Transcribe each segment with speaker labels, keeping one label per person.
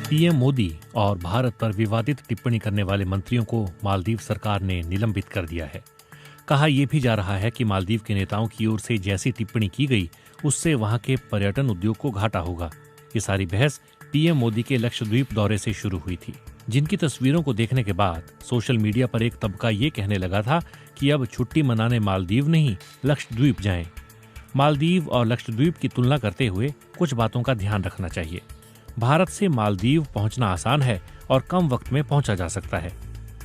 Speaker 1: PM Modi और भारत पर विवादित टिप्पणी करने वाले मंत्रियों को मालदीव सरकार ने निलंबित कर दिया है। कहा यह भी जा रहा है कि मालदीव के नेताओं की ओर से जैसी टिप्पणी की गई उससे वहां के पर्यटन उद्योग को घाटा होगा। ये सारी बहस पीएम मोदी के लक्षद्वीप दौरे से शुरू हुई थी, जिनकी तस्वीरों को देखने के बाद सोशल मीडिया पर एक तबका ये कहने लगा था कि अब छुट्टी मनाने मालदीव नहीं लक्षद्वीप जाएं। मालदीव और लक्षद्वीप की तुलना करते हुए कुछ बातों का ध्यान रखना चाहिए। भारत से मालदीव पहुंचना आसान है और कम वक्त में पहुंचा जा सकता है।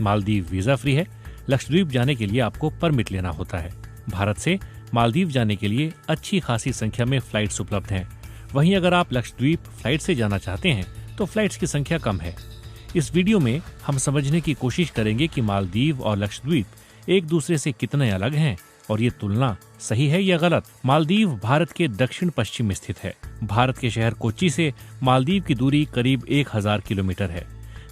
Speaker 1: मालदीव वीजा फ्री है। लक्षद्वीप जाने के लिए आपको परमिट लेना होता है। भारत से मालदीव जाने के लिए अच्छी खासी संख्या में फ्लाइट्स उपलब्ध हैं। वहीं अगर आप लक्षद्वीप फ्लाइट से जाना चाहते हैं तो फ्लाइट्स की संख्या कम है। इस वीडियो में हम समझने की कोशिश करेंगे कि मालदीव और लक्षद्वीप एक दूसरे से कितने अलग हैं और ये तुलना सही है या गलत। मालदीव भारत के दक्षिण पश्चिम में स्थित है। भारत के शहर कोच्चि से मालदीव की दूरी करीब 1000 किलोमीटर है।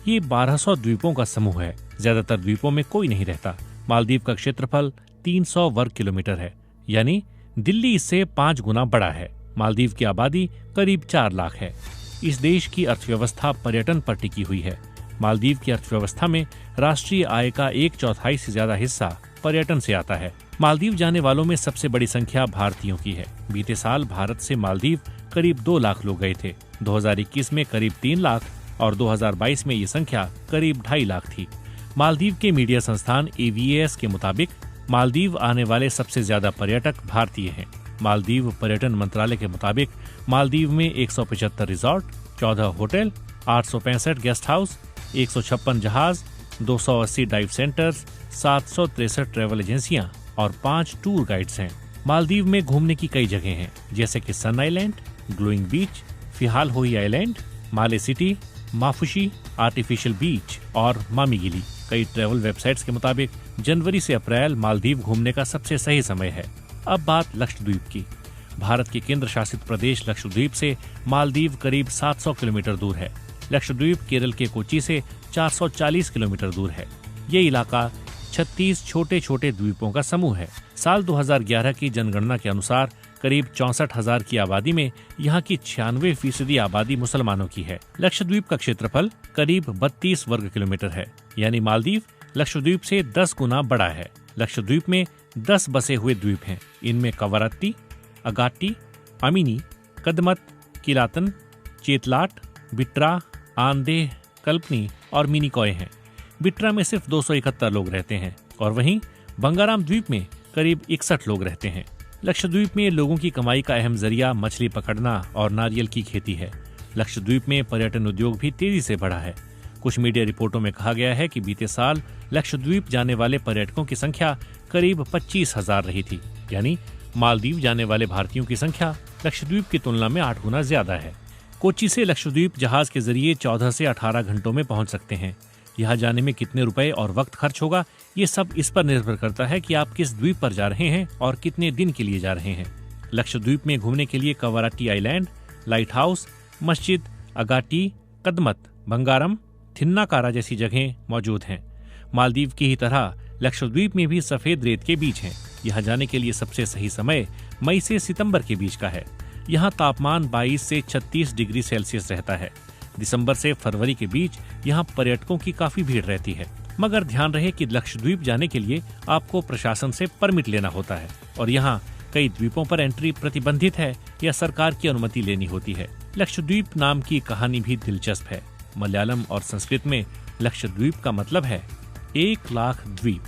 Speaker 1: ये 1200 द्वीपों का समूह है। ज्यादातर द्वीपों में कोई नहीं रहता। मालदीव का क्षेत्रफल 300 वर्ग किलोमीटर है, यानी दिल्ली इससे 5 गुना बड़ा है। मालदीव की आबादी करीब 4 लाख है। इस देश की अर्थव्यवस्था पर्यटन पर टिकी हुई है। मालदीव की अर्थव्यवस्था में राष्ट्रीय आय का 1/4 से ज्यादा हिस्सा पर्यटन से आता है। मालदीव जाने वालों में सबसे बड़ी संख्या भारतीयों की है। बीते साल भारत से मालदीव करीब 2 लाख लोग गए थे। 2021 में करीब 3 लाख और 2022 में ये संख्या करीब 2.5 लाख थी। मालदीव के मीडिया संस्थान AVAS के मुताबिक मालदीव आने वाले सबसे ज्यादा पर्यटक भारतीय हैं। मालदीव पर्यटन मंत्रालय के मुताबिक मालदीव में 175 रिजॉर्ट, 14 होटल, 865 गेस्ट हाउस, 156 जहाज, 280 डाइव सेंटर्स, 763 ट्रेवल एजेंसियां और 5 टूर गाइड्स हैं। मालदीव में घूमने की कई जगह हैं, जैसे कि सन आइलैंड, ग्लोइंग बीच, फिहाल होई आइलैंड, माले सिटी, माफुशी, आर्टिफिशियल बीच और मामीगिली। कई ट्रेवल वेबसाइट्स के मुताबिक जनवरी से अप्रैल मालदीव घूमने का सबसे सही समय है। अब बात लक्षद्वीप की। भारत के केंद्र शासित प्रदेश लक्षद्वीप से मालदीव करीब 700 किलोमीटर दूर है। लक्षद्वीप केरल के कोच्चि से 440 किलोमीटर दूर है। ये इलाका 36 छोटे छोटे द्वीपों का समूह है। साल 2011 की जनगणना के अनुसार करीब 64,000 की आबादी में यहाँ की 96% आबादी मुसलमानों की है। लक्षद्वीप का क्षेत्रफल करीब 32 वर्ग किलोमीटर है, यानी मालदीव लक्षद्वीप से 10 गुना बड़ा है। लक्षद्वीप में 10 बसे हुए द्वीप हैं। इनमें कवरत्ती, अगाट्टी, अमिनी, कदमत, किलातन, चेतलाट, बिट्रा, आंदेह, कल्पनी और मिनिकॉय हैं। बिट्रा में सिर्फ 271 लोग रहते हैं और वहीं बंगाराम द्वीप में करीब 61 लोग रहते हैं। लक्षद्वीप में लोगों की कमाई का अहम जरिया मछली पकड़ना और नारियल की खेती है। लक्षद्वीप में पर्यटन उद्योग भी तेजी से बढ़ा है। कुछ मीडिया रिपोर्टों में कहा गया है कि बीते साल लक्षद्वीप जाने वाले पर्यटकों की संख्या करीब 25,000 रही थी, यानी मालदीव जाने वाले भारतीयों की संख्या लक्षद्वीप की तुलना में 8 गुना ज्यादा है। कोच्चि से लक्षद्वीप जहाज के जरिए 14 से 18 घंटों में पहुंच सकते हैं। यहाँ जाने में कितने रुपए और वक्त खर्च होगा, ये सब इस पर निर्भर करता है कि आप किस द्वीप पर जा रहे हैं और कितने दिन के लिए जा रहे हैं। लक्षद्वीप में घूमने के लिए कवरत्ती आइलैंड, लाइट हाउस, मस्जिद, अगाट्टी, कदमत, बंगारम, थिन्नाकारा जैसी जगहें मौजूद हैं। मालदीव की ही तरह लक्षद्वीप में भी सफेद रेत के बीच हैं। यहाँ जाने के लिए सबसे सही समय मई से सितंबर के बीच का है। यहाँ तापमान 22 से 36 डिग्री सेल्सियस रहता है। दिसंबर से फरवरी के बीच यहाँ पर्यटकों की काफी भीड़ रहती है। मगर ध्यान रहे कि लक्षद्वीप जाने के लिए आपको प्रशासन से परमिट लेना होता है और यहाँ कई द्वीपों पर एंट्री प्रतिबंधित है या सरकार की अनुमति लेनी होती है। लक्षद्वीप नाम की कहानी भी दिलचस्प है। मलयालम और संस्कृत में लक्षद्वीप का मतलब है 1 लाख द्वीप।